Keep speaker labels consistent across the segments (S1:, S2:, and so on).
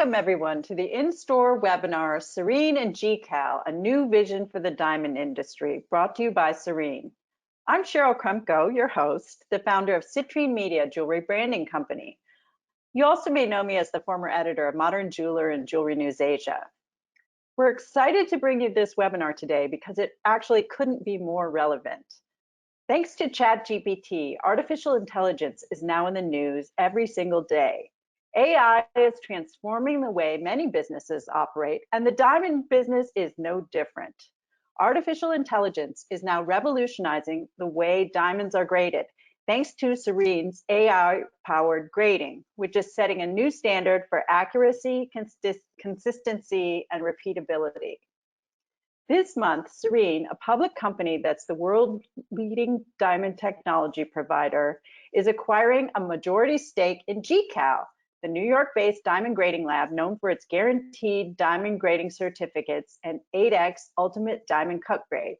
S1: Welcome everyone to the INSTORE webinar, Sarine and GCAL, a new vision for the diamond industry, brought to you by Sarine. I'm Cheryl Krumko, your host, the founder of Citrine Media Jewelry Branding Company. You also may know me as the former editor of Modern Jeweler and Jewelry News Asia. We're excited to bring you this webinar today because it actually couldn't be more relevant. Thanks to ChatGPT, artificial intelligence is now in the news every single day. AI is transforming the way many businesses operate, and the diamond business is no different. Artificial intelligence is now revolutionizing the way diamonds are graded, thanks to Sarine's AI-powered grading, which is setting a new standard for accuracy, consistency, and repeatability. This month, Sarine, a public company that's the world's leading diamond technology provider, is acquiring a majority stake in GCAL, the New York-based diamond grading lab known for its guaranteed diamond grading certificates and 8X Ultimate Diamond Cut Grade.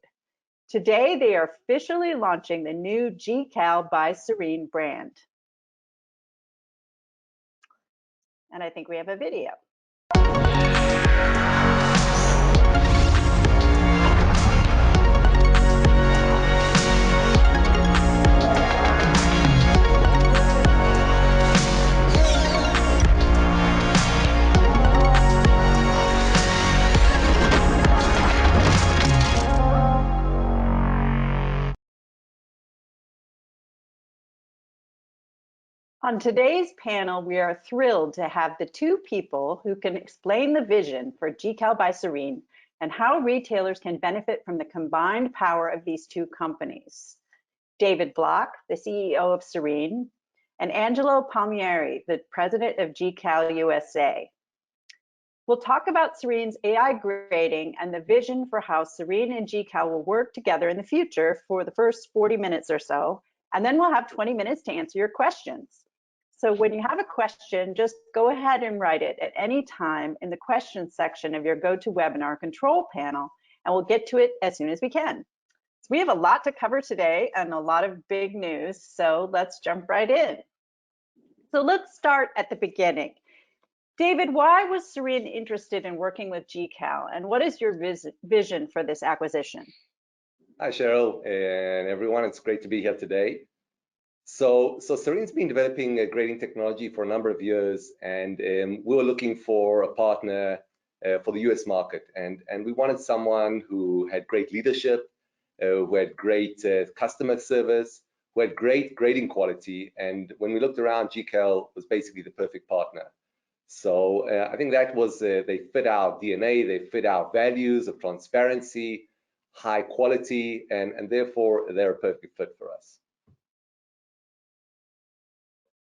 S1: Today, they are officially launching the new GCAL by Sarine brand. And I think we have a video. On today's panel, we are thrilled to have the two people who can explain the vision for GCAL by Sarine and how retailers can benefit from the combined power of these two companies. David Block, the CEO of Sarine, and Angelo Palmieri, the president of GCAL USA. We'll talk about Sarine's AI grading and the vision for how Sarine and GCAL will work together in the future for the first 40 minutes or so, and then we'll have 20 minutes to answer your questions. So when you have a question, just go ahead and write it at any time in the questions section of your GoToWebinar control panel, and we'll get to it as soon as we can. So we have a lot to cover today and a lot of big news, so let's jump right in. So let's start at the beginning. David, why was Sarine interested in working with GCAL, and what is your vision for this acquisition?
S2: Hi, Cheryl, and everyone. It's great to be here today. So Sarine's been developing grading technology for a number of years, and we were looking for a partner for the US market. And we wanted someone who had great leadership, who had great customer service, who had great grading quality. And when we looked around, GCAL was basically the perfect partner. So I think that was, they fit our DNA, they fit our values of transparency, high quality, and therefore they're a perfect fit for us.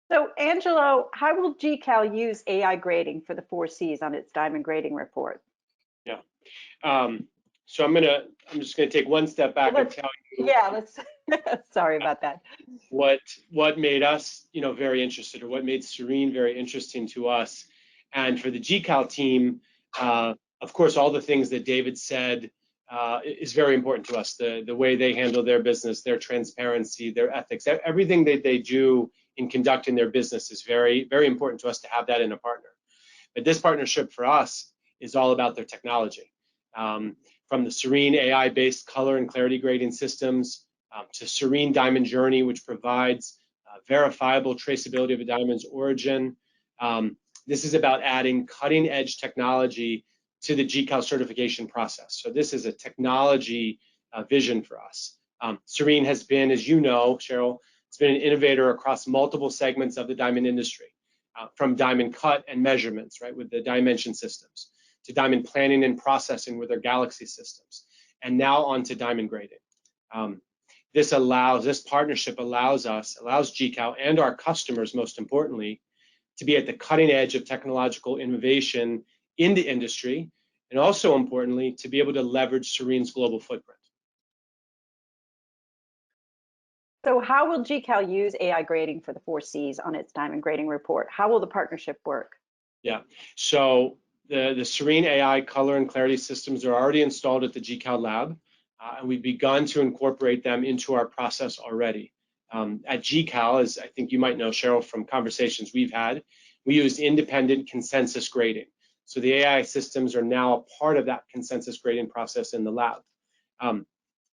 S1: So Angelo, how will GCAL use AI grading for the 4 Cs on its diamond grading report?
S3: Yeah, so I'm just gonna take one step back and tell you.
S1: Yeah, let's. Sorry about that.
S3: What made us, very interested, or what made Sarine very interesting to us, and for the GCAL team, of course, all the things that David said is very important to us. The way they handle their business, their transparency, their ethics, everything that they do in conducting their business is very, very important to us to have that in a partner. But this partnership for us is all about their technology. From the Sarine AI-based color and clarity grading systems to Sarine Diamond Journey, which provides verifiable traceability of a diamond's origin. This is about adding cutting-edge technology to the GCAL certification process. So this is a technology vision for us. Sarine has been, as you know, Cheryl, it's been an innovator across multiple segments of the diamond industry, from diamond cut and measurements, right, with the dimension systems, to diamond planning and processing with their Galaxy systems, and now on to diamond grading. This partnership allows GCAL and our customers, most importantly, to be at the cutting edge of technological innovation in the industry, and also importantly, to be able to leverage Sarine's global footprint.
S1: So how will GCAL use AI grading for the 4 Cs on its diamond grading report? How will the partnership work?
S3: Yeah, so the Sarine AI color and clarity systems are already installed at the GCAL lab, and we've begun to incorporate them into our process already. At GCAL, as I think you might know, Cheryl, from conversations we've had, we used independent consensus grading. So the AI systems are now a part of that consensus grading process in the lab.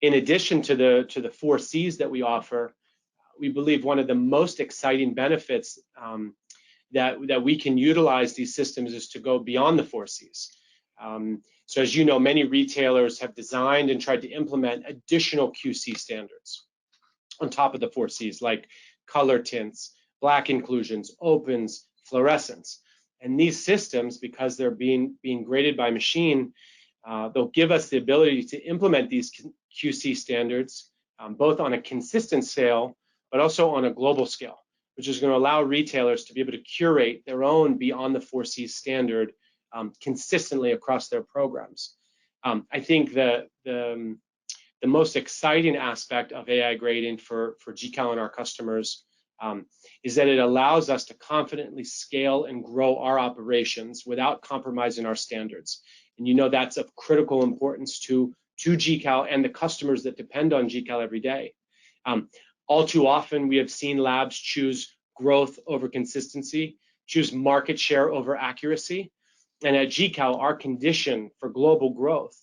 S3: In addition to the 4 Cs that we offer, we believe one of the most exciting benefits that we can utilize these systems is to go beyond the 4 Cs. So as you know, many retailers have designed and tried to implement additional QC standards on top of the 4 Cs, like color tints, black inclusions, opens, fluorescence. And these systems, because they're being graded by machine, they'll give us the ability to implement these QC standards, both on a consistent scale, but also on a global scale, which is going to allow retailers to be able to curate their own beyond the 4 Cs standard consistently across their programs. I think the most exciting aspect of AI grading for GCAL and our customers is that it allows us to confidently scale and grow our operations without compromising our standards. And you know that's of critical importance to GCAL and the customers that depend on GCAL every day. All too often, we have seen labs choose growth over consistency, choose market share over accuracy. And at GCAL, our condition for global growth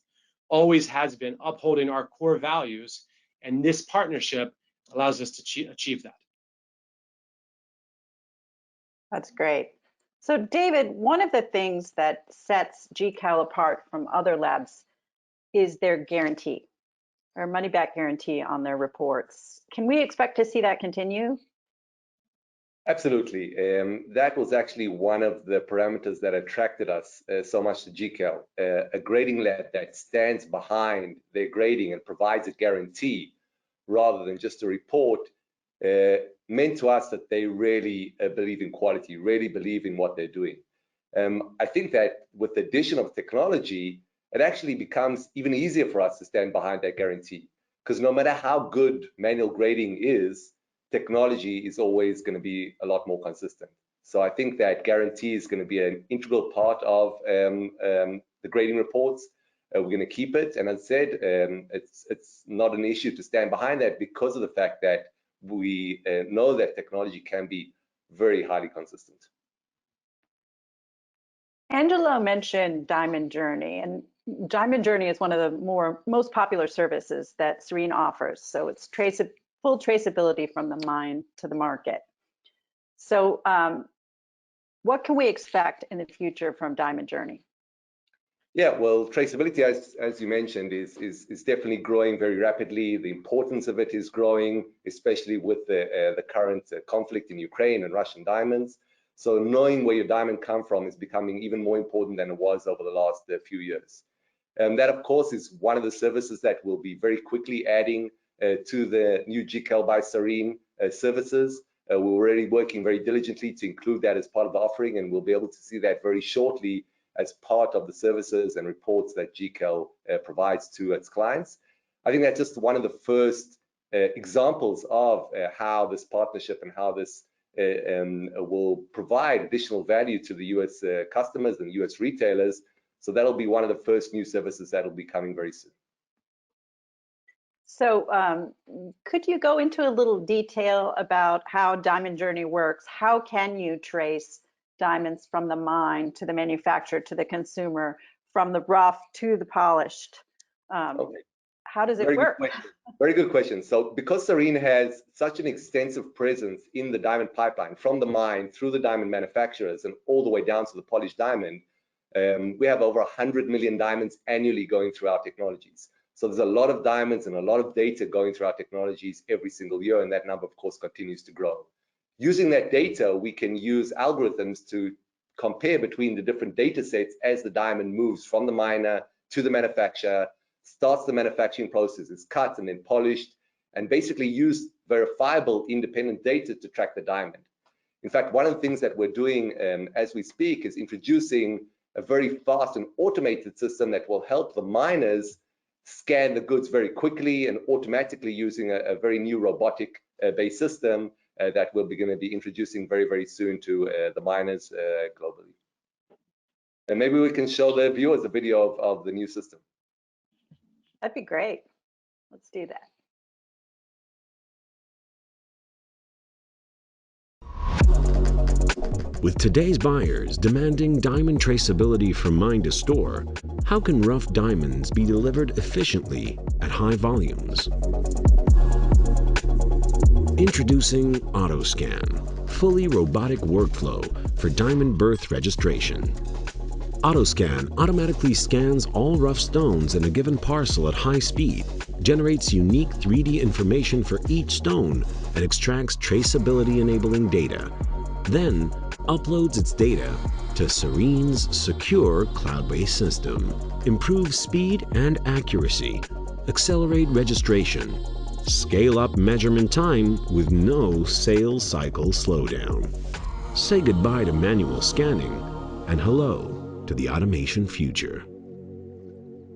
S3: always has been upholding our core values, and this partnership allows us to achieve that.
S1: That's great. So David, one of the things that sets GCAL apart from other labs is their guarantee, or money-back guarantee on their reports. Can we expect to see that continue?
S2: Absolutely. That was actually one of the parameters that attracted us so much to GCAL. A grading lab that stands behind their grading and provides a guarantee rather than just a report meant to us that they really believe in quality, really believe in what they're doing. I think that with the addition of technology, it actually becomes even easier for us to stand behind that guarantee, because no matter how good manual grading is, technology is always going to be a lot more consistent. So I think that guarantee is going to be an integral part of the grading reports. We're going to keep it, and as I said, it's not an issue to stand behind that because of the fact that we know that technology can be very highly consistent.
S1: Angelo mentioned Diamond Journey, and Diamond Journey is one of the most popular services that Sarine offers. So it's full traceability from the mine to the market. So what can we expect in the future from Diamond Journey?
S2: Yeah, well, traceability, as you mentioned, is definitely growing very rapidly. The importance of it is growing, especially with the current conflict in Ukraine and Russian diamonds. So knowing where your diamond come from is becoming even more important than it was over the last few years. And that, of course, is one of the services that we'll be very quickly adding to the new GCAL by Sarine services. We're already working very diligently to include that as part of the offering, and we'll be able to see that very shortly as part of the services and reports that GCAL provides to its clients. I think that's just one of the first examples of how this partnership and how this will provide additional value to the US customers and US retailers. So that'll be one of the first new services that'll be coming very soon.
S1: So could you go into a little detail about how Diamond Journey works? How can you trace diamonds from the mine to the manufacturer to the consumer, from the rough to the polished?
S2: Okay.
S1: How does it work?
S2: Very good question. So because Sarine has such an extensive presence in the diamond pipeline, from the mine through the diamond manufacturers and all the way down to the polished diamond, we have over 100 million diamonds annually going through our technologies. So there's a lot of diamonds and a lot of data going through our technologies every single year, and that number, of course, continues to grow. Using that data, we can use algorithms to compare between the different data sets as the diamond moves from the miner to the manufacturer, starts the manufacturing process, is cut and then polished, and basically use verifiable independent data to track the diamond. In fact, one of the things that we're doing as we speak is introducing a very fast and automated system that will help the miners scan the goods very quickly and automatically using a very new robotic based system that we're going to be introducing very, very soon to the miners globally. And maybe we can show the viewers a video of the new system.
S1: That'd be great. Let's do that.
S4: With today's buyers demanding diamond traceability from mine to store, how can rough diamonds be delivered efficiently at high volumes? Introducing AutoScan, fully robotic workflow for diamond birth registration. AutoScan automatically scans all rough stones in a given parcel at high speed, generates unique 3D information for each stone, and extracts traceability-enabling data. Then, uploads its data to Sarine's secure cloud-based system. Improve speed and accuracy, accelerate registration, scale up measurement time with no sales cycle slowdown. Say goodbye to manual scanning and hello to the automation future.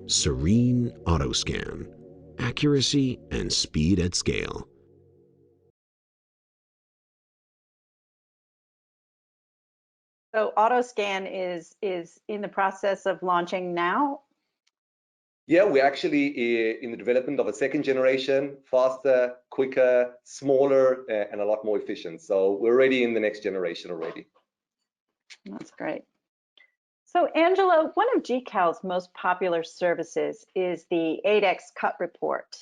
S4: Sarine AutoScan, accuracy and speed at scale.
S1: So AutoScan is in the process of launching now.
S2: Yeah, we're actually in the development of a second generation, faster, quicker, smaller, and a lot more efficient. So we're already in the next generation already.
S1: That's great. So Angela, one of GCAL's most popular services is the 8X cut report.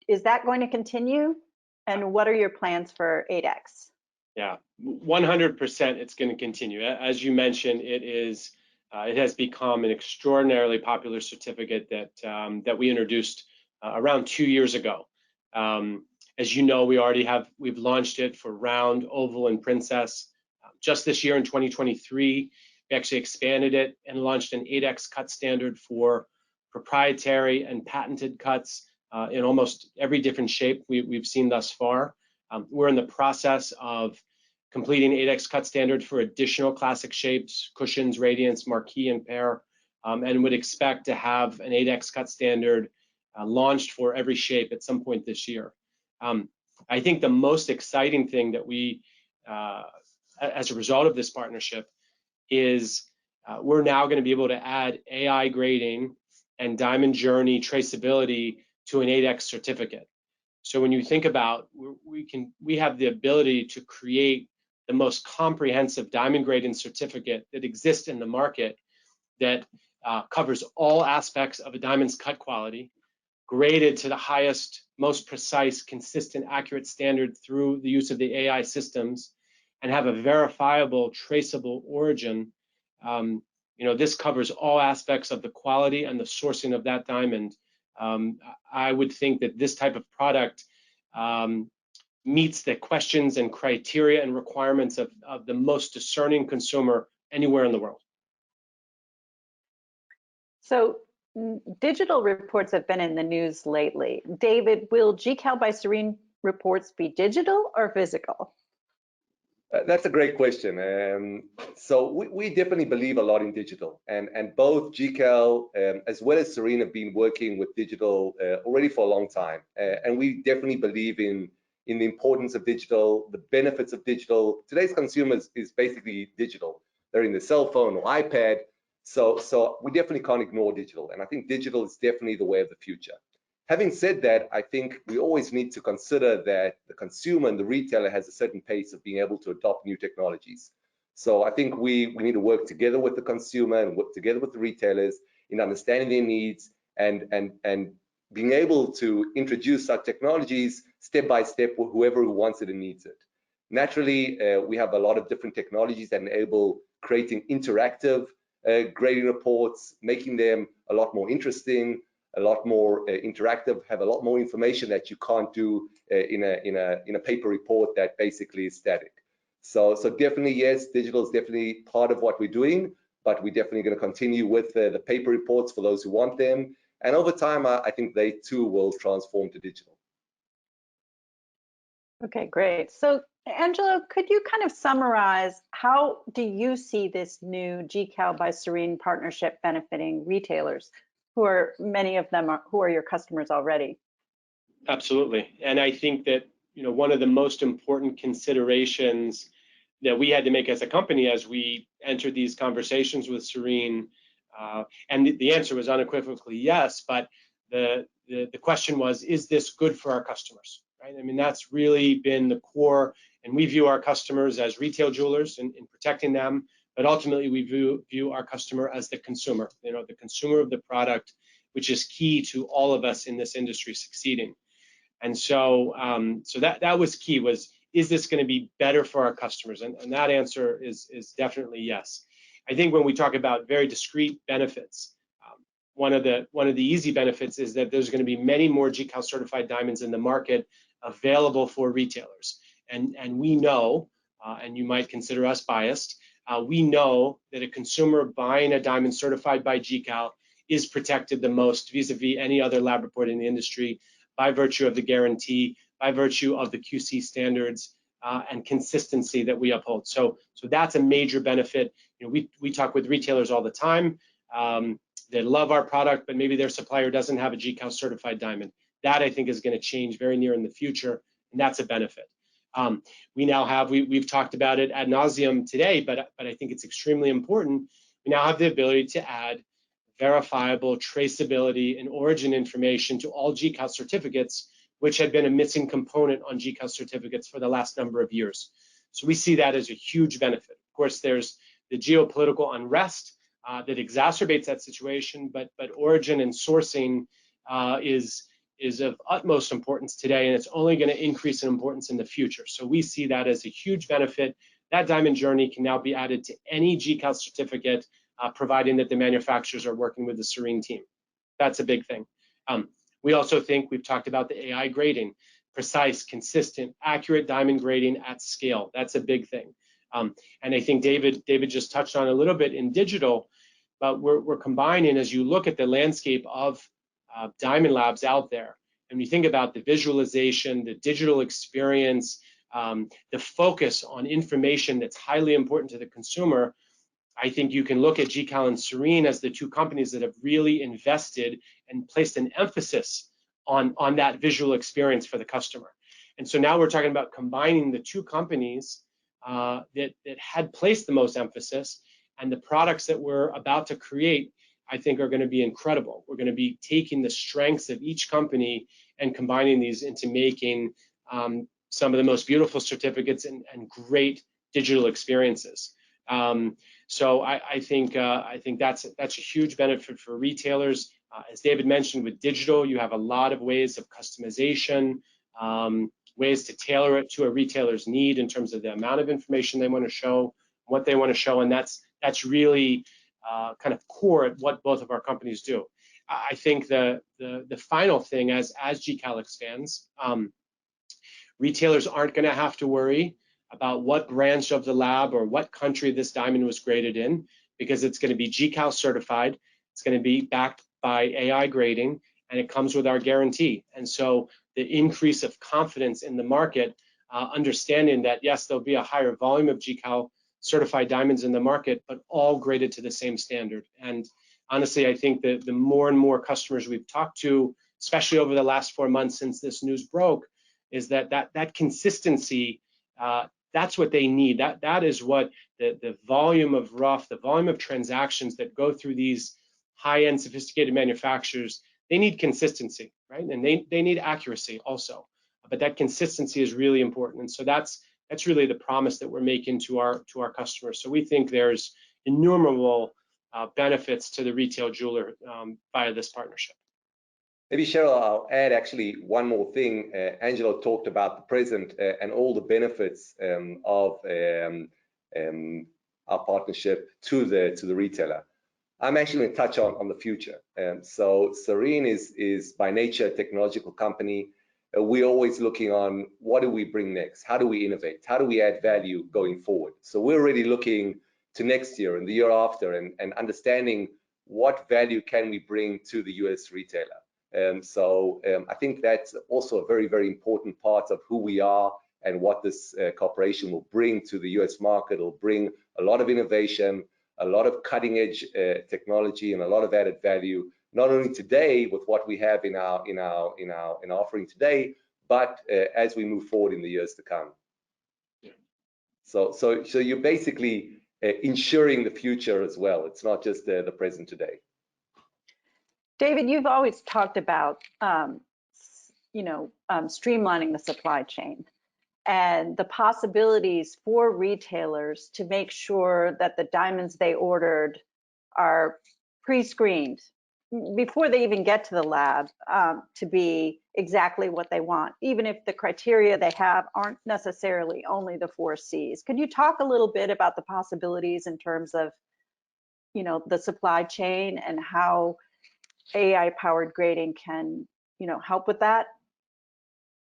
S1: Is that going to continue? And what are your plans for 8X?
S3: Yeah, 100% it's going to continue. As you mentioned, it has become an extraordinarily popular certificate that we introduced around 2 years ago. As you know, we've launched it for round, oval, and princess. Just this year in 2023, we actually expanded it and launched an 8X cut standard for proprietary and patented cuts in almost every different shape we've seen thus far. We're in the process of completing 8X cut standard for additional classic shapes, cushions, radiance, marquee, and pair, and would expect to have an 8X cut standard launched for every shape at some point this year. I think the most exciting thing that we, as a result of this partnership, is we're now going to be able to add AI grading and diamond journey traceability to an 8X certificate. So when you think about, we have the ability to create the most comprehensive diamond grading certificate that exists in the market that covers all aspects of a diamond's cut quality, graded to the highest, most precise, consistent, accurate standard through the use of the AI systems, and have a verifiable, traceable origin. This covers all aspects of the quality and the sourcing of that diamond. I would think that this type of product meets the questions and criteria and requirements of the most discerning consumer anywhere in the world.
S1: So digital reports have been in the news lately. David, will GCAL by Sarine reports be digital or physical?
S2: That's a great question. So we definitely believe a lot in digital, and both GCAL as well as Sarine have been working with digital already for a long time, and we definitely believe in the importance of digital, the benefits of digital. Today's consumers is basically digital. They're in the cell phone or iPad, so we definitely can't ignore digital, and I think digital is definitely the way of the future. Having said that, I think we always need to consider that the consumer and the retailer has a certain pace of being able to adopt new technologies. So I think we need to work together with the consumer and work together with the retailers in understanding their needs and being able to introduce such technologies step by step with whoever wants it and needs it. Naturally, we have a lot of different technologies that enable creating interactive grading reports, making them a lot more interesting, a lot more interactive, have a lot more information that you can't do in a paper report that basically is static. So definitely, yes, digital is definitely part of what we're doing, but we're definitely going to continue with the paper reports for those who want them. And over time, I think they too will transform to digital.
S1: Okay, great. So Angela, could you kind of summarize how do you see this new GCAL by Sarine partnership benefiting retailers, who are many of them who are your customers already?
S3: Absolutely, and I think that one of the most important considerations that we had to make as a company as we entered these conversations with Sarine, and the answer was unequivocally yes, but the question was, is this good for our customers? Right? I mean, that's really been the core And we view our customers as retail jewelers in protecting them, but ultimately we view our customer as the consumer, the consumer of the product, which is key to all of us in this industry succeeding. And so, that was key, is this going to be better for our customers? And that answer is definitely yes. I think when we talk about very discrete benefits, one of the easy benefits is that there's going to be many more GCAL certified diamonds in the market available for retailers. And we know, and you might consider us biased, we know that a consumer buying a diamond certified by GCAL is protected the most vis-a-vis any other lab report in the industry by virtue of the guarantee, by virtue of the QC standards and consistency that we uphold. So that's a major benefit. We talk with retailers all the time. They love our product, but maybe their supplier doesn't have a GCAL certified diamond. That I think is going to change very near in the future, and that's a benefit. We now have, we've talked about it ad nauseum today, but I think it's extremely important. We now have the ability to add verifiable traceability and origin information to all GCAL certificates, which had been a missing component on GCAL certificates for the last number of years. So we see that as a huge benefit. Of course, there's the geopolitical unrest that exacerbates that situation, but origin and sourcing is of utmost importance today, and it's only going to increase in importance in the future. So we see that as a huge benefit. That diamond journey can now be added to any GCAL certificate, providing that the manufacturers are working with the Sarine team. That's a big thing. We also think, we've talked about the AI grading, precise, consistent, accurate diamond grading at scale. That's a big thing. And I think David just touched on a little bit in digital, but we're combining, as you look at the landscape of diamond labs out there, and you think about the visualization, the digital experience, the focus on information that's highly important to the consumer, I think you can look at GCAL and Sarine as the two companies that have really invested and placed an emphasis on that visual experience for the customer. And so now we're talking about combining the two companies that had placed the most emphasis, and the products that we're about to create, I think, are going to be incredible. We're going to be taking the strengths of each company and combining these into making some of the most beautiful certificates and great digital experiences. So I think that's a huge benefit for retailers. As David mentioned, with digital, you have a lot of ways of customization, ways to tailor it to a retailer's need in terms of the amount of information they want to show, what they want to show, and that's really kind of core at what both of our companies do. I think the final thing, as GCAL expands, retailers aren't going to have to worry about what branch of the lab or what country this diamond was graded in, because it's going to be GCAL certified, it's going to be backed by AI grading, and it comes with our guarantee. And so the increase of confidence in the market, understanding that yes, there'll be a higher volume of GCAL certified diamonds in the market, but all graded to the same standard. And honestly, I think that the more and more customers we've talked to, especially over the last 4 months since this news broke, is that consistency, that's what they need. That is what the volume of rough, the volume of transactions that go through these high-end sophisticated manufacturers, they need consistency, right? And they need accuracy also. But that consistency is really important. And so that's really the promise that we're making to our customers. So we think there's innumerable benefits to the retail jeweler via this partnership.
S2: Maybe Cheryl, I'll add actually one more thing. Angelo talked about the present and all the benefits of our partnership to the retailer. I'm actually going to touch on the future. So Sarine is by nature a technological company. We're always looking on what do we bring next? How do we innovate? How do we add value going forward? So we're already looking to next year and the year after and understanding what value can we bring to the US retailer. So I think that's also a very, very important part of who we are and what this cooperation will bring to the US market. It'll bring a lot of innovation, a lot of cutting edge technology, and a lot of added value, not only today with what we have in our offering today, but as we move forward in the years to come.
S3: Yeah.
S2: So you're basically ensuring the future as well. It's not just the present today.
S1: David, you've always talked about, streamlining the supply chain. and the possibilities for retailers to make sure that the diamonds they ordered are pre-screened before they even get to the lab, to be exactly what they want, even if the criteria they have aren't necessarily only the 4 C's. Could you talk a little bit about the possibilities in terms of, you know, the supply chain and how AI-powered grading can, you know, help with that?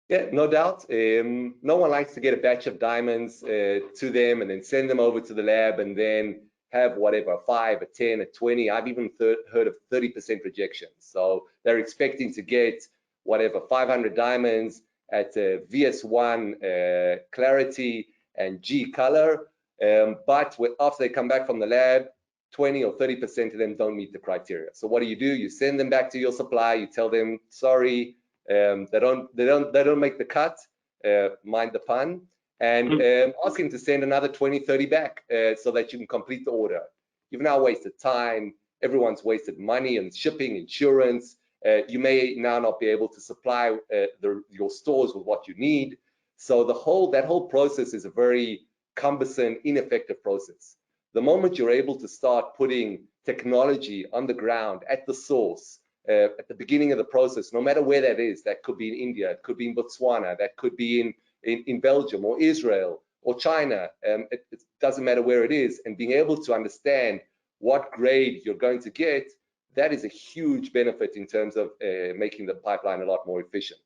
S2: Yeah, no doubt. No one likes to get a batch of diamonds to them and then send them over to the lab and then have whatever, 5, a 10, a 20. I've even heard of 30% rejection. So they're expecting to get whatever, 500 diamonds at VS1 clarity and G color. But after they come back from the lab, 20 or 30% of them don't meet the criteria. So what do? You send them back to your supplier. You tell them, sorry, they don't make the cut, mind the pun, and ask him to send another 20, 30 back so that you can complete the order. You've now wasted time. Everyone's wasted money and shipping, insurance. You may now not be able to supply your stores with what you need. So that whole process is a very cumbersome, ineffective process. The moment you're able to start putting technology on the ground at the source, at the beginning of the process, no matter where that is, that could be in India, it could be in Botswana, that could be in Belgium or Israel or China, it doesn't matter where it is, and being able to understand what grade you're going to get, that is a huge benefit in terms of making the pipeline a lot more efficient.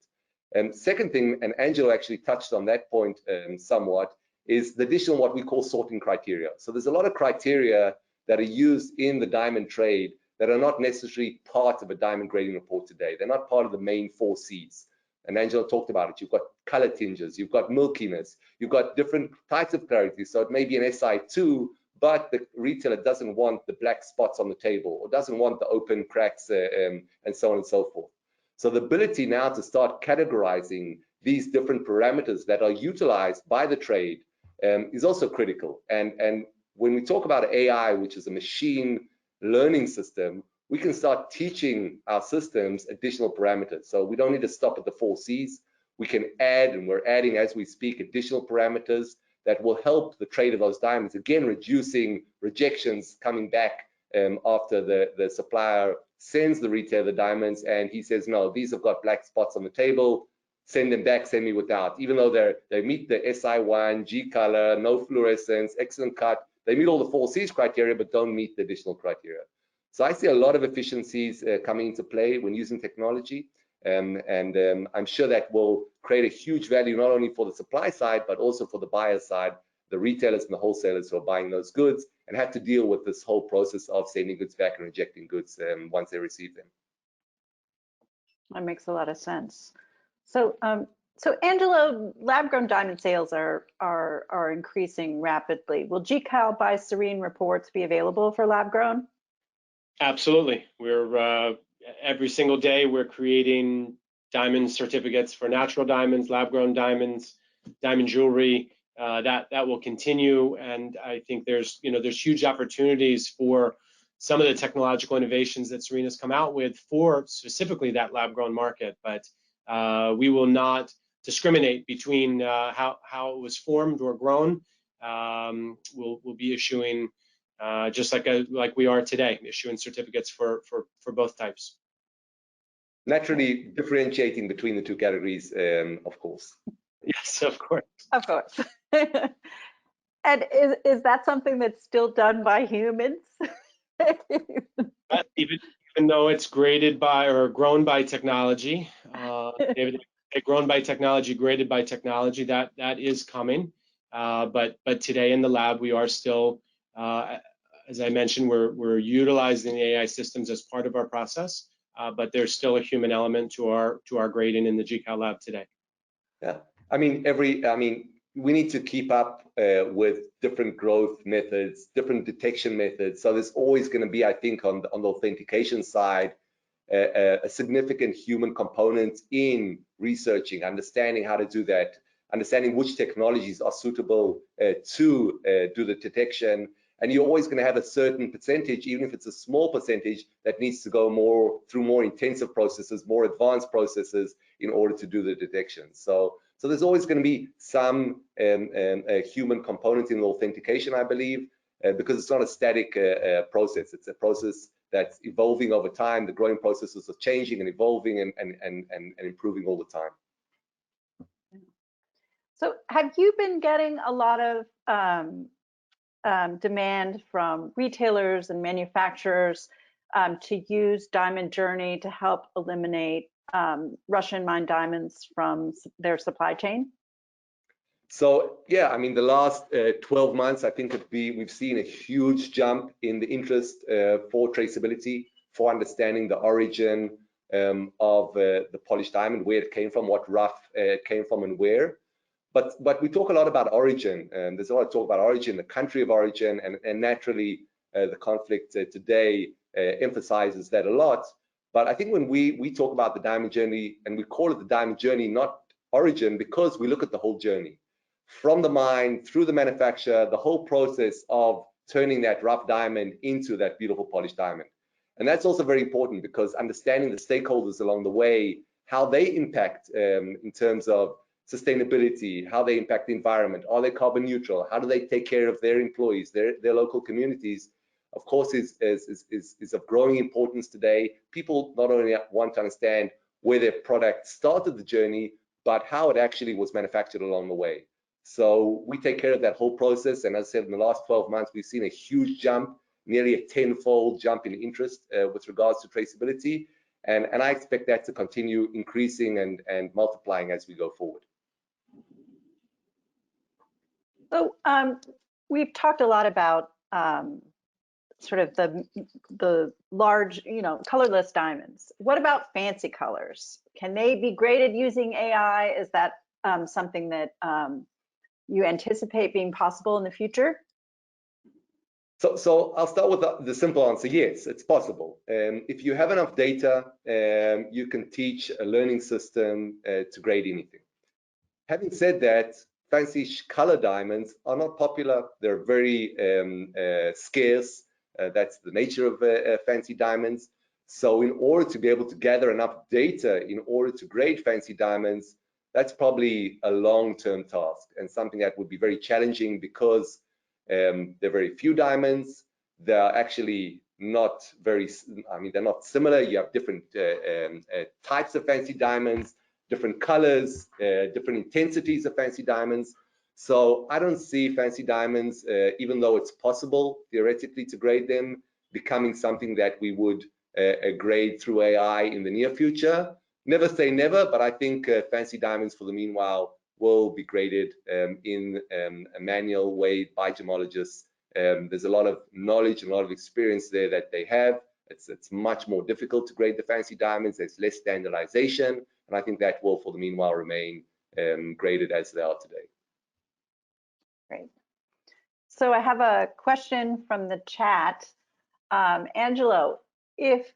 S2: Second thing, and Angelo actually touched on that point somewhat, is the additional what we call sorting criteria. So there's a lot of criteria that are used in the diamond trade that are not necessarily part of a diamond grading report today. They're not part of the main 4 C's. And Angelo talked about it. You've got color tinges, you've got milkiness, you've got different types of clarity. So it may be an SI2, but the retailer doesn't want the black spots on the table or doesn't want the open cracks and so on and so forth. So the ability now to start categorizing these different parameters that are utilized by the trade is also critical. And when we talk about AI, which is a machine learning system, we can start teaching our systems additional parameters. So we don't need to stop at the 4 C's. We can add, and we're adding as we speak, additional parameters that will help the trade of those diamonds, again, reducing rejections coming back after the supplier sends the retailer the diamonds and he says, no, these have got black spots on the table, send them back, send me without. Even though they meet the SI1, G color, no fluorescence, excellent cut, they meet all the 4 C's criteria, but don't meet the additional criteria. So I see a lot of efficiencies coming into play when using technology. I'm sure that will create a huge value, not only for the supply side, but also for the buyer side, the retailers and the wholesalers who are buying those goods and have to deal with this whole process of sending goods back and rejecting goods once they receive them.
S1: That makes a lot of sense. So, so Angelo, lab-grown diamond sales are increasing rapidly. Will GCAL by Sarine reports be available for lab-grown? Absolutely.
S3: We're every single day we're creating diamond certificates for natural diamonds, lab-grown diamonds, diamond jewelry. That will continue, and I think there's huge opportunities for some of the technological innovations that Sarine has come out with for specifically that lab-grown market. But we will not discriminate between how it was formed or grown. We'll be issuing just like we are today, issuing certificates for both types.
S2: Naturally differentiating between the 2 categories, of course.
S3: Yes, of course.
S1: Of course. And is that something that's still done by humans?
S3: Even though it's graded by or grown by technology, grown by technology, graded by technology, that is coming. But today in the lab, we are still, as I mentioned, we're utilizing the AI systems as part of our process, but there's still a human element to our grading in the GCAL lab today. Yeah,
S2: I mean, we need to keep up with different growth methods, different detection methods. So there's always going to be, I think, on the authentication side, a significant human component in researching, understanding how to do that, understanding which technologies are suitable to do the detection. And you're always going to have a certain percentage, even if it's a small percentage, that needs to go through more intensive processes, more advanced processes in order to do the detection. So So there's always going to be some human component in the authentication, I believe, because it's not a static process. It's a process that's evolving over time. The growing processes are changing and evolving and improving all the time.
S1: So have you been getting a lot of demand from retailers and manufacturers to use Diamond Journey to help eliminate Russian mined diamonds from their supply chain?
S2: So yeah, I mean, the last 12 months, I think we've seen a huge jump in the interest for traceability, for understanding the origin of the polished diamond, where it came from, what rough it came from, and where. But we talk a lot about origin, and there's a lot of talk about origin, the country of origin, and naturally the conflict today emphasizes that a lot. But I think when we talk about the diamond journey, and we call it the diamond journey, not origin, because we look at the whole journey, from the mine through the manufacture, the whole process of turning that rough diamond into that beautiful polished diamond. And that's also very important, because understanding the stakeholders along the way, how they impact in terms of sustainability, how they impact the environment, are they carbon neutral, how do they take care of their employees, their local communities, of course is of growing importance today. People not only want to understand where their product started the journey, but how it actually was manufactured along the way. So we take care of that whole process, and as I said, in the last 12 months, we've seen a huge jump, nearly a 10-fold jump in interest with regards to traceability, and I expect that to continue increasing and multiplying as we go forward.
S1: So we've talked a lot about sort of the large, colorless diamonds. What about fancy colors? Can they be graded using AI? Is that something that you anticipate being possible in the future?
S2: So I'll start with the simple answer. Yes, it's possible. If you have enough data, you can teach a learning system to grade anything. Having said that, fancy color diamonds are not popular. They're very scarce. That's the nature of fancy diamonds. So in order to be able to gather enough data in order to grade fancy diamonds, that's probably a long-term task, and something that would be very challenging, because there are very few diamonds. They're actually not very, they're not similar. You have different types of fancy diamonds, different colors, different intensities of fancy diamonds. So I don't see fancy diamonds, even though it's possible theoretically to grade them, becoming something that we would grade through AI in the near future. Never say never, but I think fancy diamonds for the meanwhile will be graded in a manual way by gemologists. There's a lot of knowledge and a lot of experience there that they have. It's much more difficult to grade the fancy diamonds. There's less standardization, and I think that will for the meanwhile remain graded as they are today.
S1: Great. So I have a question from the chat. Angelo, if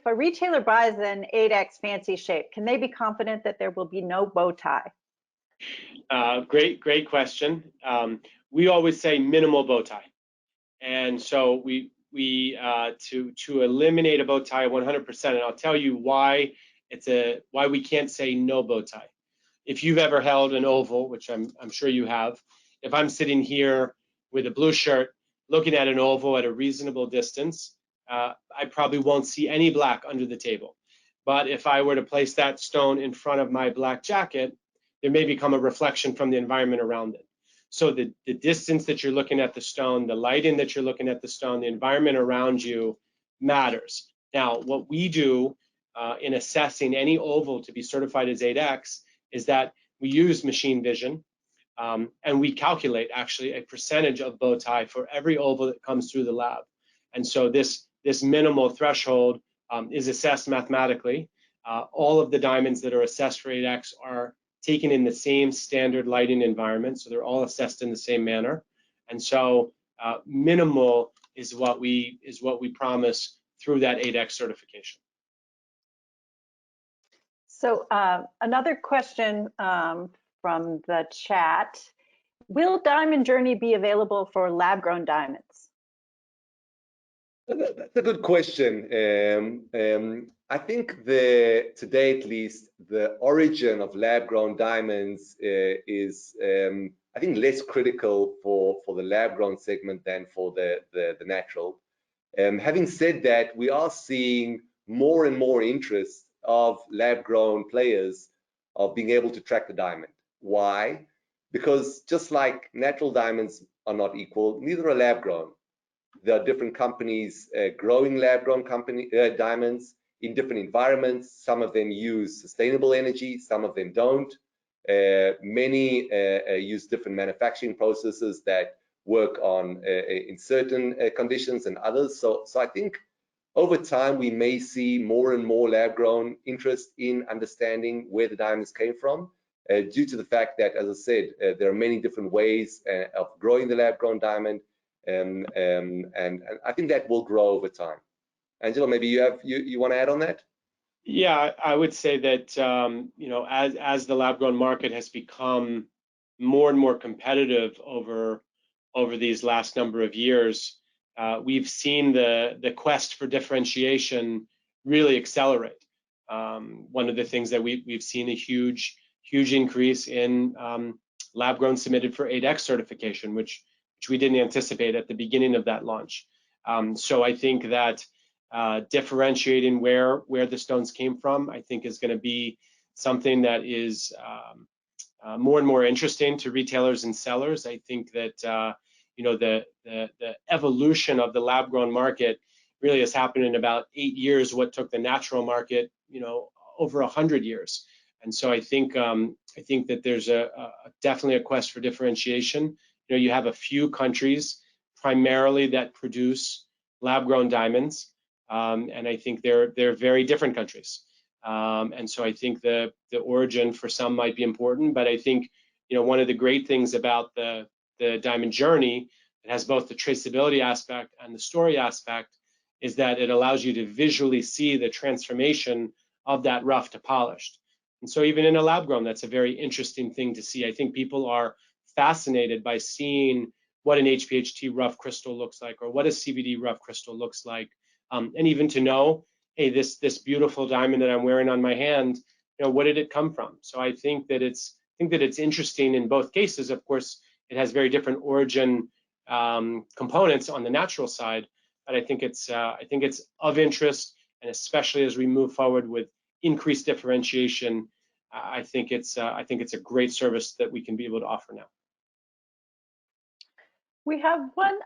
S1: a retailer buys an 8X fancy shape, can they be confident that there will be no bow tie?
S3: Great question. We always say minimal bow tie, and so we to eliminate a bow tie 100%. And I'll tell you why why we can't say no bow tie. If you've ever held an oval, which I'm sure you have, if I'm sitting here with a blue shirt looking at an oval at a reasonable distance, I probably won't see any black under the table. But if I were to place that stone in front of my black jacket, there may become a reflection from the environment around it. So the distance that you're looking at the stone, the lighting that you're looking at the stone, the environment around you matters. Now, what we do in assessing any oval to be certified as 8X is that we use machine vision, and we calculate actually a percentage of bow tie for every oval that comes through the lab. And so this minimal threshold is assessed mathematically. All of the diamonds that are assessed for 8X are taken in the same standard lighting environment, so they're all assessed in the same manner. And so minimal is what we promise through that 8X certification.
S1: So another question from the chat: will Diamond Journey be available for lab-grown diamonds?
S2: That's a good question. I think today at least, the origin of lab-grown diamonds is, I think, less critical for the lab-grown segment than for the natural. Having said that, we are seeing more and more interest of lab-grown players of being able to track the diamond. Why? Because just like natural diamonds are not equal, neither are lab-grown. There are different companies growing lab-grown diamonds in different environments. Some of them use sustainable energy, some of them don't. Many use different manufacturing processes that work on in certain conditions and others. So I think over time we may see more and more lab-grown interest in understanding where the diamonds came from, due to the fact that, as I said, there are many different ways of growing the lab-grown diamond, and I think that will grow over time. Angelo, maybe you want to add on that?
S3: Yeah, I would say that you know, as the lab-grown market has become more and more competitive over these last number of years, we've seen the quest for differentiation really accelerate. One of the things that we've seen a huge increase in lab-grown submitted for 8X certification, which we didn't anticipate at the beginning of that launch. So I think that differentiating where the stones came from, I think, is going to be something that is more and more interesting to retailers and sellers. I think that you know, the evolution of the lab-grown market really has happened in about 8 years, what took the natural market, you know, over 100 years. And so I think that there's definitely a quest for differentiation. You know, you have a few countries primarily that produce lab-grown diamonds, and I think they're very different countries. And so I think the origin for some might be important, but I think, you know, one of the great things about the diamond journey, it has both the traceability aspect and the story aspect, is that it allows you to visually see the transformation of that rough to polished. And so even in a lab grown, that's a very interesting thing to see. I think people are fascinated by seeing what an HPHT rough crystal looks like, or what a CVD rough crystal looks like, and even to know, hey, this beautiful diamond that I'm wearing on my hand, you know, what did it come from? So I think that it's interesting in both cases. Of course, it has very different origin components on the natural side, but I think it's of interest, and especially as we move forward with increased differentiation, I think it's a great service that we can be able to offer now.
S1: We have one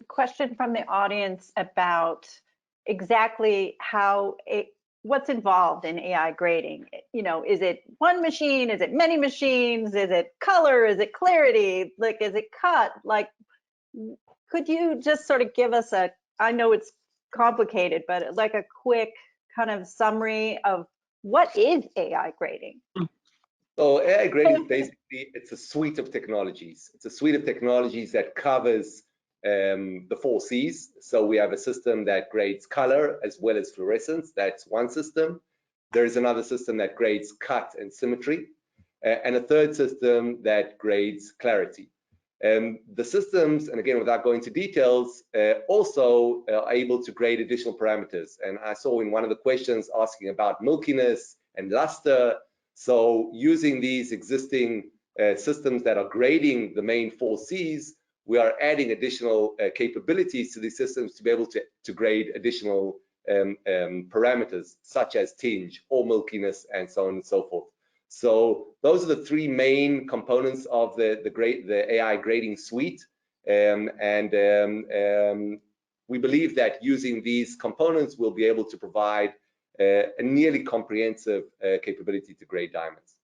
S1: question from the audience about exactly what's involved in AI grading. You know, is it one machine? Is it many machines? Is it color? Is it clarity? Like, is it cut? Like, could you just sort of give us I know it's complicated, but like a quick kind of summary of what is AI grading?
S2: So AI grading, basically, it's a suite of technologies. It's a suite of technologies that covers the 4 C's. So we have a system that grades color as well as fluorescence. That's one system. There is another system that grades cut and symmetry, and a third system that grades clarity. The systems, and again, without going into details, also are able to grade additional parameters. And I saw in one of the questions asking about milkiness and luster. So using these existing systems that are grading the main 4 C's, we are adding additional capabilities to these systems to be able to grade additional parameters, such as tinge or milkiness and so on and so forth. So those are the 3 main components of the AI grading suite, and we believe that using these components, we'll be able to provide a nearly comprehensive capability to grade diamonds.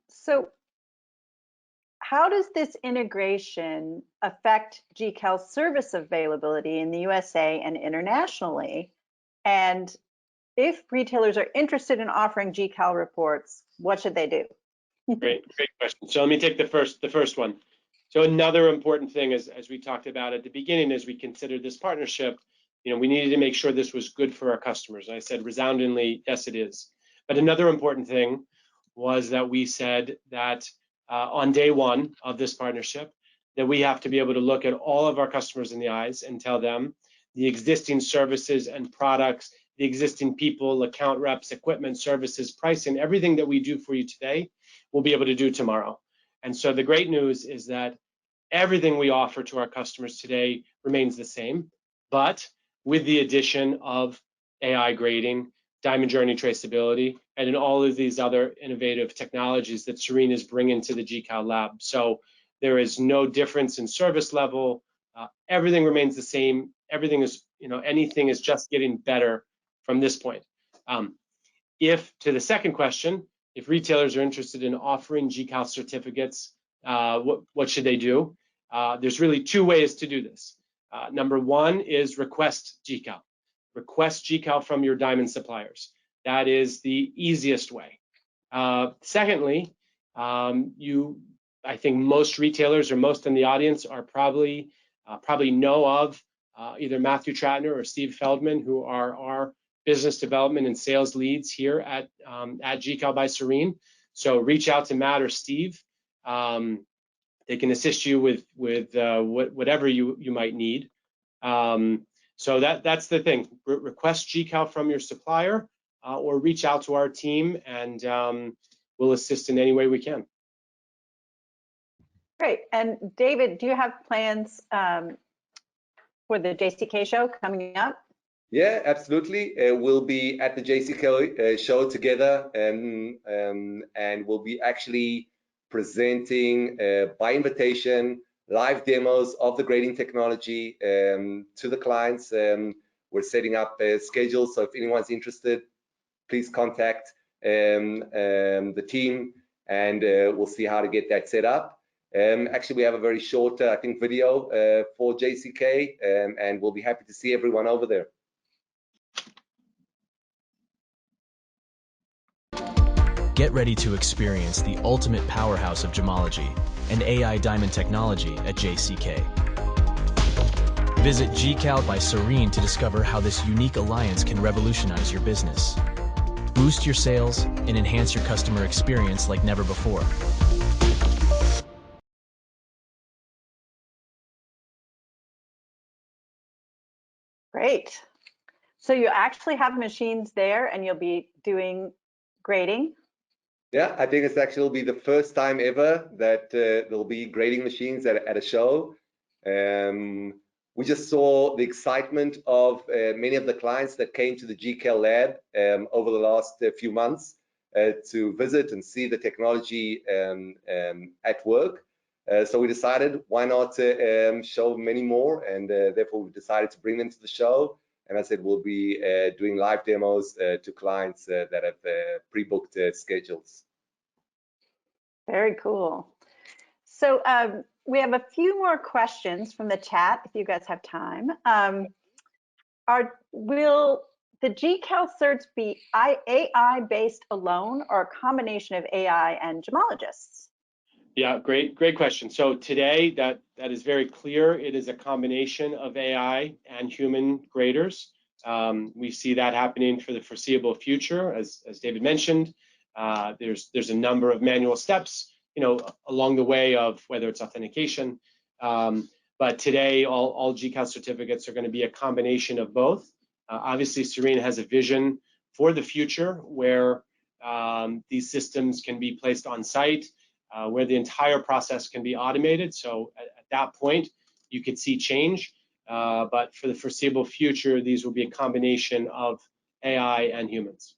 S1: So how does this integration affect GCAL service availability in the USA and internationally? And if retailers are interested in offering GCAL reports, what should they do?
S3: Great question. So let me take the first one. So another important thing, as we talked about at the beginning, as we considered this partnership, you know, we needed to make sure this was good for our customers. And I said resoundingly, yes, it is. But another important thing was that we said that on day 1 of this partnership, that we have to be able to look at all of our customers in the eyes and tell them the existing services and products, the existing people, account reps, equipment, services, pricing, everything that we do for you today, we'll be able to do tomorrow. And so the great news is that everything we offer to our customers today remains the same, but with the addition of AI grading, diamond journey traceability, and in all of these other innovative technologies that Sarine is bringing to the GCAL lab. So there is no difference in service level. Everything remains the same. Everything is, anything is just getting better from this point. If, to the second question, if retailers are interested in offering GCAL certificates, what should they do? There's really two ways to do this. Number one is request GCAL. Request GCAL from your diamond suppliers. That is the easiest way. Secondly, I think most retailers or most in the audience are probably know of either Matthew Tratner or Steve Feldman, who are our business development and sales leads here at GCAL by Sarine. So reach out to Matt or Steve. They can assist you with whatever you might need. So that's the thing. Request GCAL from your supplier or reach out to our team, and we'll assist in any way we can.
S1: Great. And David, do you have plans for the JCK show coming up?
S2: Yeah, absolutely. We'll be at the JCK show together, and we'll be actually presenting by invitation live demos of the grading technology to the clients. We're setting up a schedule, so if anyone's interested, please contact the team, and we'll see how to get that set up. Actually, we have a very short, I think, video for JCK, and we'll be happy to see everyone over there.
S5: Get ready to experience the ultimate powerhouse of gemology and AI diamond technology at JCK. Visit GCAL by Sarine to discover how this unique alliance can revolutionize your business, boost your sales, and enhance your customer experience like never before.
S1: Great. So you actually have machines there and you'll be doing grading?
S2: Yeah, I think it's actually will be the first time ever that there'll be grading machines at a show. We just saw the excitement of many of the clients that came to the GCAL lab over the last few months to visit and see the technology at work. So we decided, why not show many more, and therefore we decided to bring them to the show. And I said we'll be doing live demos to clients that have pre-booked schedules.
S1: Very cool. So we have a few more questions from the chat, if you guys have time. Will the GCAL certs be AI-based alone, or a combination of AI and gemologists?
S3: Yeah, great question. So today, that is very clear. It is a combination of AI and human graders. We see that happening for the foreseeable future, as David mentioned. There's a number of manual steps, along the way of whether it's authentication. But today, all GCAL certificates are going to be a combination of both. Obviously, Sarine has a vision for the future where these systems can be placed on site, where the entire process can be automated. So at that point, you could see change. But for the foreseeable future, these will be a combination of AI and humans.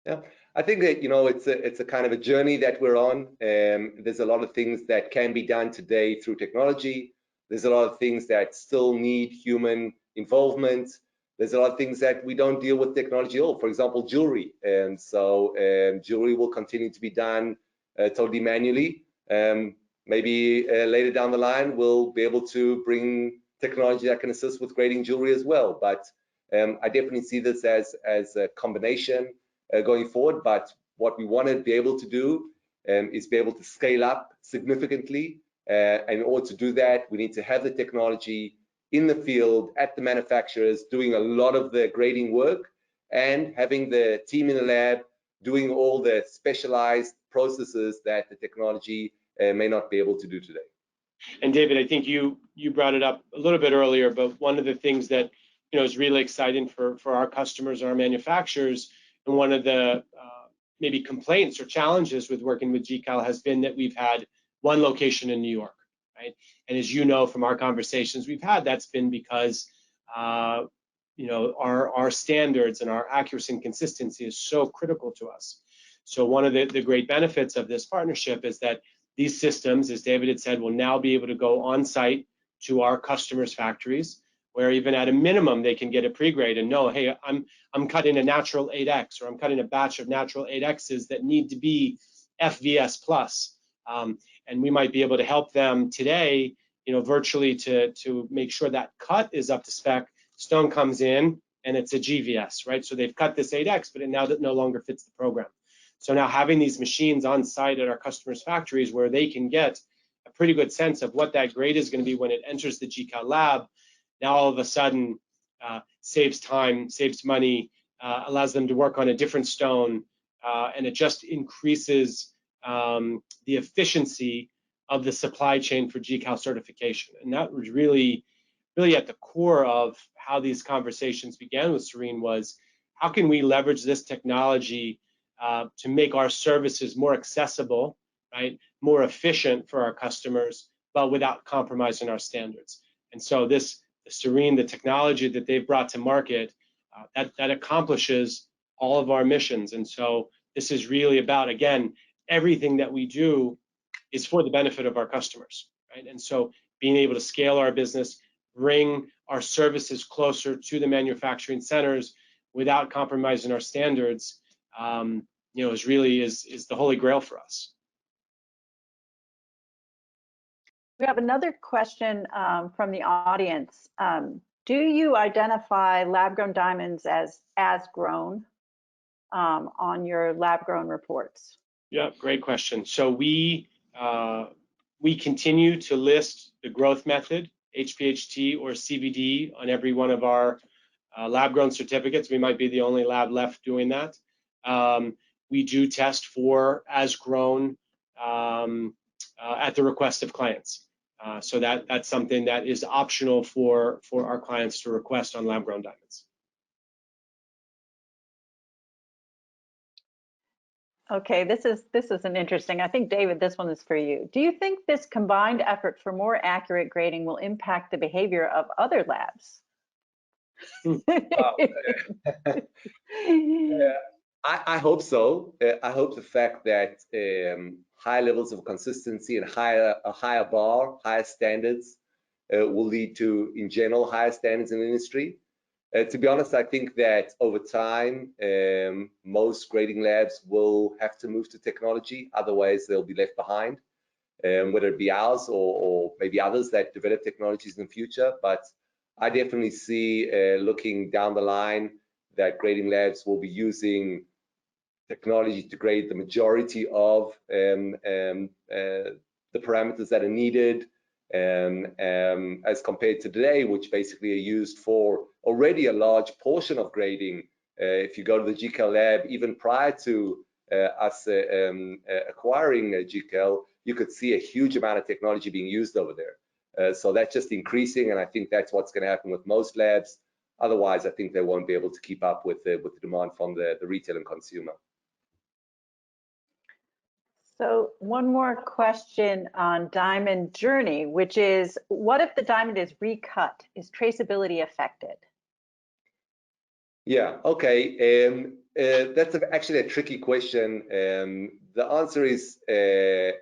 S2: Yeah, I think that it's a kind of a journey that we're on. There's a lot of things that can be done today through technology. There's a lot of things that still need human involvement. There's a lot of things that we don't deal with technology at all. For example, jewelry. And so jewelry will continue to be done totally manually. Maybe later down the line, we'll be able to bring technology that can assist with grading jewelry as well. But I definitely see this as a combination going forward. But what we want to be able to do is be able to scale up significantly. And in order to do that, we need to have the technology in the field at the manufacturers doing a lot of the grading work, and having the team in the lab doing all the specialized processes that the technology may not be able to do today.
S3: And David, I think you brought it up a little bit earlier, but one of the things that is really exciting for our customers, our manufacturers, and one of the maybe complaints or challenges with working with GCAL has been that we've had one location in New York, right? And as you know from our conversations we've had, that's been because our standards and our accuracy and consistency is so critical to us. So one of the great benefits of this partnership is that these systems, as David had said, will now be able to go on site to our customers' factories, where even at a minimum they can get a pre-grade and know, hey, I'm cutting a natural 8X, or I'm cutting a batch of natural 8Xs that need to be FVS plus, and we might be able to help them today, virtually to make sure that cut is up to spec. Stone comes in and it's a GVS, right? So they've cut this 8X, but it now no longer fits the program. So now having these machines on site at our customers' factories where they can get a pretty good sense of what that grade is going to be when it enters the GCAL lab, now all of a sudden saves time, saves money, allows them to work on a different stone, and it just increases the efficiency of the supply chain for GCAL certification. And that was really at the core of how these conversations began with Sarine, was how can we leverage this technology to make our services more accessible, right, more efficient for our customers, but without compromising our standards. And so the Sarine, the technology that they've brought to market, that accomplishes all of our missions. And so this is really about, again, everything that we do is for the benefit of our customers, right? And so being able to scale our business, bring our services closer to the manufacturing centers without compromising our standards, is really the holy grail for us.
S1: We have another question from the audience. Do you identify lab-grown diamonds as grown on your lab-grown reports?
S3: Yeah, great question. So we continue to list the growth method, HPHT or CVD, on every one of our lab-grown certificates. We might be the only lab left doing that. We do test for as grown at the request of clients. So that's something that is optional for our clients to request on lab-grown diamonds.
S1: Okay, this is an interesting. I think, David, this one is for you. Do you think this combined effort for more accurate grading will impact the behavior of other labs?
S2: I hope so. I hope the fact that high levels of consistency and a higher bar, higher standards will lead to, in general, higher standards in the industry. To be honest, I think that over time, most grading labs will have to move to technology. Otherwise, they'll be left behind, whether it be ours or maybe others that develop technologies in the future. But I definitely see, looking down the line, that grading labs will be using technology to grade the majority of the parameters that are needed, as compared to today, which basically are used for already a large portion of grading. If you go to the GCAL lab, even prior to us acquiring GCAL, you could see a huge amount of technology being used over there. So that's just increasing, and I think that's what's going to happen with most labs. Otherwise, I think they won't be able to keep up with the demand from the retail and consumer.
S1: So one more question on diamond journey, which is, what if the diamond is recut? Is traceability affected?
S2: Yeah, okay. That's actually a tricky question. The answer is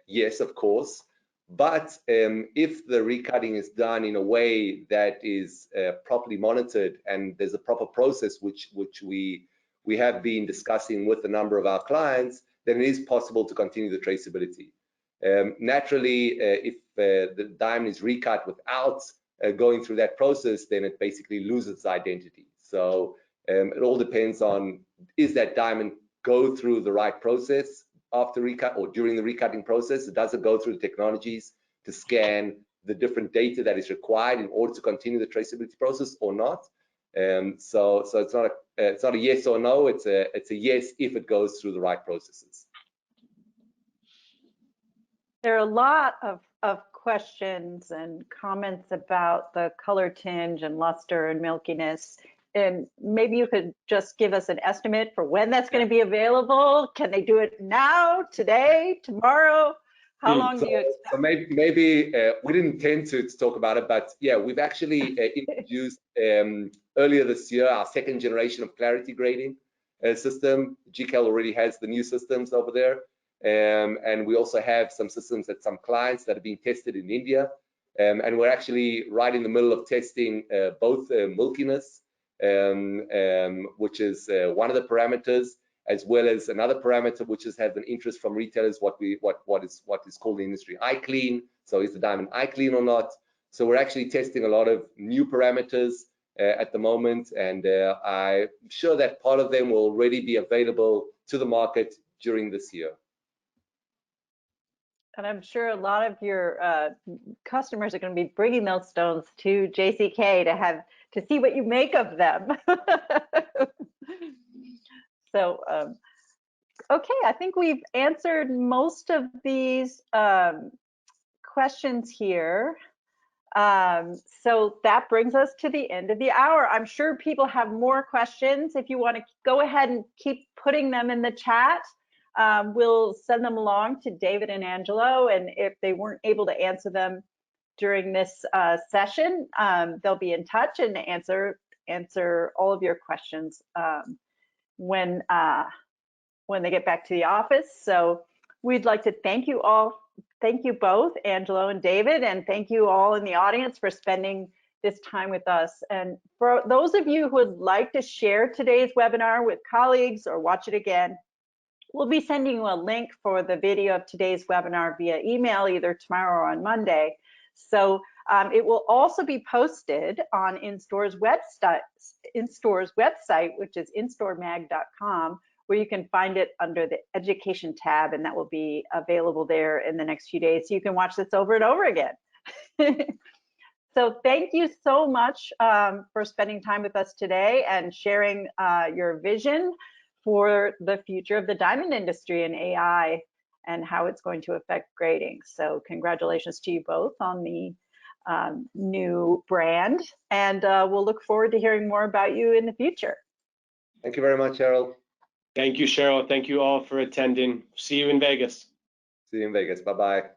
S2: yes, of course. But if the recutting is done in a way that is properly monitored, and there's a proper process which we have been discussing with a number of our clients, then it is possible to continue the traceability. Naturally, if the diamond is recut without going through that process, then it basically loses its identity. So it all depends on, is that diamond go through the right process after recut or during the recutting process? Does it go through the technologies to scan the different data that is required in order to continue the traceability process or not? So it's not a yes or no. It's a yes if it goes through the right processes.
S1: There are a lot of questions and comments about the color tinge and luster and milkiness. And maybe you could just give us an estimate for when that's going to be available. Can they do it now, today, tomorrow? How long do you expect?
S2: So maybe we didn't intend to talk about it, but yeah, we've actually introduced earlier this year our second generation of clarity grading system. GCAL already has the new systems over there, and we also have some systems at some clients that are being tested in India, and we're actually right in the middle of testing both milkiness, which is one of the parameters, as well as another parameter which has had an interest from retailers, what is called in the industry eye clean. So is the diamond eye clean or not? So we're actually testing a lot of new parameters at the moment, and I'm sure that part of them will already be available to the market during this year.
S1: And I'm sure a lot of your customers are going to be bringing those stones to JCK to see what you make of them. So, okay, I think we've answered most of these questions here. So that brings us to the end of the hour. I'm sure people have more questions. If you want to go ahead and keep putting them in the chat, we'll send them along to David and Angelo. And if they weren't able to answer them during this session, they'll be in touch and answer all of your questions when they get back to the office. So we'd like to thank you all. Thank you both, Angelo and David, and thank you all in the audience for spending this time with us. And for those of you who would like to share today's webinar with colleagues or watch it again, we'll be sending you a link for the video of today's webinar via email either tomorrow or on Monday. So it will also be posted on INSTORE's website, which is instoremag.com, where you can find it under the education tab, and that will be available there in the next few days. So you can watch this over and over again. So thank you so much for spending time with us today and sharing your vision for the future of the diamond industry and AI and how it's going to affect grading. So congratulations to you both on the new brand, and we'll look forward to hearing more about you in the future.
S2: Thank you very much, Cheryl.
S3: Thank you, Cheryl. Thank you all for attending. See you in Vegas.
S2: See you in Vegas. Bye-bye.